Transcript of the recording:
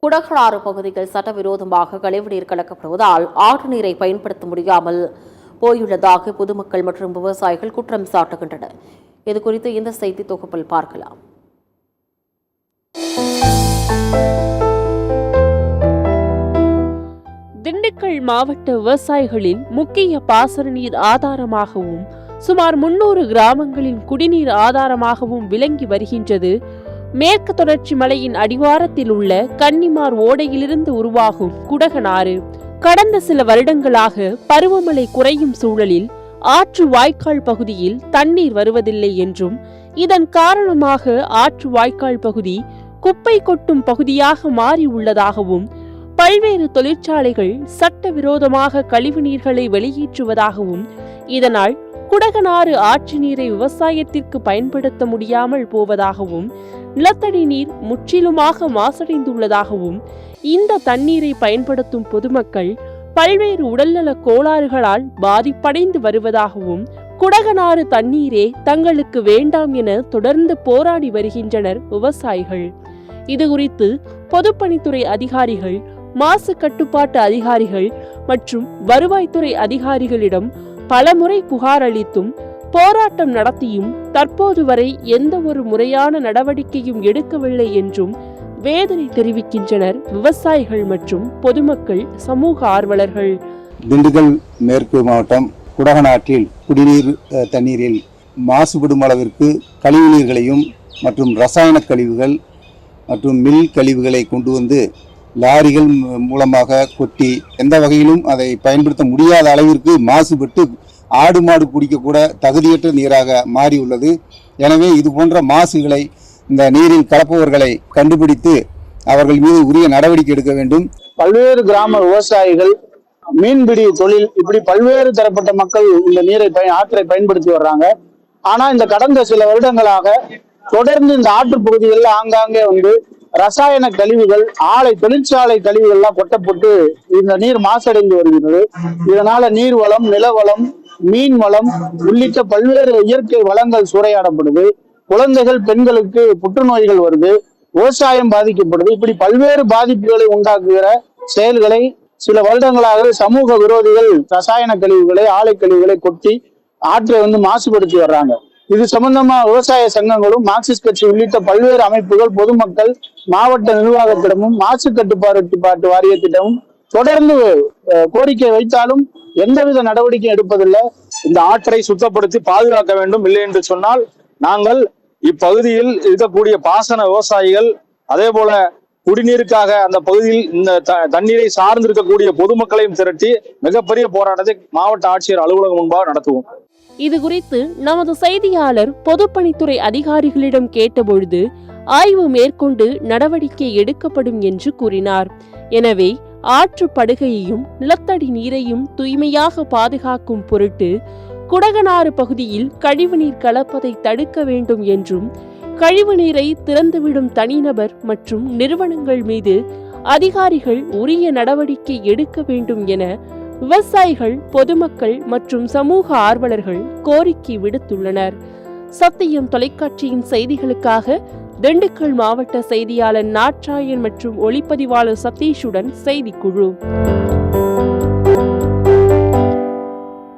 குடகனாறு பகுதியில் சட்டவிரோதமாக கழிவுநீர் கலக்கப்படுவதால் ஆற்று நீரை பயன்படுத்த முடியாமல் போயுள்ளதாக பொதுமக்கள் மற்றும் விவசாயிகள் குற்றம் சாட்டுகின்றனர். இதுகுறித்து இந்த செய்தி தொகுப்பில் பார்க்கலாம். திண்டுக்கல் மாவட்ட விவசாயிகளின் முக்கிய பாசன நீர் ஆதாரமாகவும் சுமார் 300 கிராமங்களின் குடிநீர் ஆதாரமாகவும் விளங்கி வருகின்றது மேற்கு தொடர்ச்சி மலையின் அடிவாரத்தில் உள்ள கன்னிமார் ஓடையிலிருந்து உருவாகும் குடகனாறு. கடந்த சில வருடங்களாக பருவமழை குறையும் சூழலில் ஆற்று வாய்க்கால் பகுதியில் தண்ணீர் வருவதில்லை என்றும் இதன் காரணமாக ஆற்று வாய்க்கால் பகுதி குப்பை கொட்டும் பகுதியாக மாறி உள்ளதாகவும் பல்வேறு தொழிற்சாலைகள் சட்டவிரோதமாக கழிவுநீர்களை வெளியேற்றுவதாகவும் இதனால் குடகனாறு ஆற்று நீரை விவசாயத்திற்கு பயன்படுத்த முடியாமல் போவதாகவும் நிலத்தடி நீர் முற்றிலுமாக மாசடைந்துள்ளதாகவும் இந்த தண்ணீரை பயன்படுத்தும் பொதுமக்கள் பல்வேறு உடல்நல கோளாறுகளால் பாதிப்படைந்து வருவதாகவும் குடகனாறு தண்ணீரே தங்களுக்கு வேண்டாம் என தொடர்ந்து போராடி வருகின்றனர் விவசாயிகள். இதுகுறித்து பொதுப்பணித்துறை அதிகாரிகள், மாசு கட்டுப்பாட்டு அதிகாரிகள் மற்றும் வருவாய்த்துறை அதிகாரிகளிடம் பலமுறை புகார் அளித்தும் போராட்டம் நடத்தியும் தற்போது வரை எந்த ஒரு முறையான நடவடிக்கையும் எடுக்கவில்லை என்றும் வேதனை தெரிவிக்கின்றனர் விவசாயிகள் மற்றும் பொதுமக்கள், சமூக ஆர்வலர்கள். திண்டுக்கல் மேற்கு மாவட்டம் குடகனாற்றில் குடிநீர் தண்ணீரில் மாசுபடும் அளவிற்கு கழிவு நீர்களையும் மற்றும் ரசாயன கழிவுகள் மற்றும் மில் கழிவுகளை கொண்டு வந்து லாரிகள் மூலமாக கொட்டி எந்த வகையிலும் அதை பயன்படுத்த முடியாத அளவிற்கு மாசுபட்டு ஆடு மாடு குடிக்கக்கூட தகுதியற்ற நீராக மாறியுள்ளது. எனவே இது போன்ற மாசுகளை இந்த நீரில் கலப்பவர்களை கண்டுபிடித்து அவர்கள் மீது உரிய நடவடிக்கை எடுக்க வேண்டும். பல்வேறு கிராம விவசாயிகள், மீன்பிடி தொழில், இப்படி பல்வேறு தரப்பட்ட மக்கள் இந்த நீரை ஆற்றை பயன்படுத்தி வர்றாங்க. ஆனா இந்த கடந்த சில வருடங்களாக தொடர்ந்து இந்த ஆற்று பகுதிகளில் ஆங்காங்கே வந்து ரசாயன கழிவுகள், தொழிற்சாலை கழிவுகள்லாம் கொட்டப்பட்டு இந்த நீர் மாசடைந்து வருகிறது. இதனால நீர் வளம், நிலவளம், மீன் வளம் உள்ளிட்ட பல்வேறு இயற்கை வளங்கள் சூறையாடப்படுது. குழந்தைகள், பெண்களுக்கு புற்றுநோய்கள் வருது, விவசாயம் பாதிக்கப்படுது. இப்படி பல்வேறு பாதிப்புகளை உண்டாக்குகிற செயல்களை சில வருடங்களாக சமூக விரோதிகள் ரசாயன கழிவுகளை, ஆலை கழிவுகளை கொட்டி ஆற்றை மாசுபடுத்தி வர்றாங்க. இது சம்பந்தமா விவசாய சங்கங்களும், மார்க்சிஸ்ட் கட்சி உள்ளிட்ட பல்வேறு அமைப்புகள், பொதுமக்கள் மாவட்ட நிர்வாகத்திடமும் மாசு கட்டுப்பாட்டு வாரியத்திடமும் தொடர்ந்து கோரிக்கை வைத்தாலும் எந்தவித நடவடிக்கை எடுப்பதில்லை. இந்த ஆற்றை சுத்தப்படுத்தி பாதுகாக்க வேண்டும். இல்லை என்று சொன்னால் நாங்கள் இப்பகுதியில் இருக்கக்கூடிய பாசன விவசாயிகள், அதே போல குடிநீருக்காக அந்த பகுதியில் இந்த தண்ணீரை சார்ந்து இருக்கக்கூடிய பொதுமக்களையும் திரட்டி மிகப்பெரிய போராட்டத்தை மாவட்ட ஆட்சியர் அலுவலகம் முன்பாக நடத்துவோம். இது குறித்து நமது செய்தியாளர் பொதுப்பணித்துறை அதிகாரிகளிடம் கேட்டபொழுது ஆய்வு மேற்கொண்டு நடவடிக்கை எடுக்கப்படும் என்று கூறினார். எனவே ஆற்று படுகையையும் நிலத்தடி நீரையும் தூய்மையாக பாதுகாக்கும் பொருட்டு குடகனாறு பகுதியில் கழிவுநீர் கலப்பதை தடுக்க வேண்டும் என்றும் கழிவுநீரை திறந்துவிடும் தனிநபர் மற்றும் நிறுவனங்கள் மீது அதிகாரிகள் உரிய நடவடிக்கை எடுக்க வேண்டும் என விவசாயிகள், பொதுமக்கள் மற்றும் சமூக ஆர்வலர்கள் கோரிக்கை விடுத்துள்ளனர். சத்தியம் தொலைக்காட்சியின் செய்திகளுக்காக திண்டுக்கல் மாவட்ட செய்தியாளர் நாட்ராயன் மற்றும் ஒளிப்பதிவாளர் சதீஷுடன் செய்திக்குழு.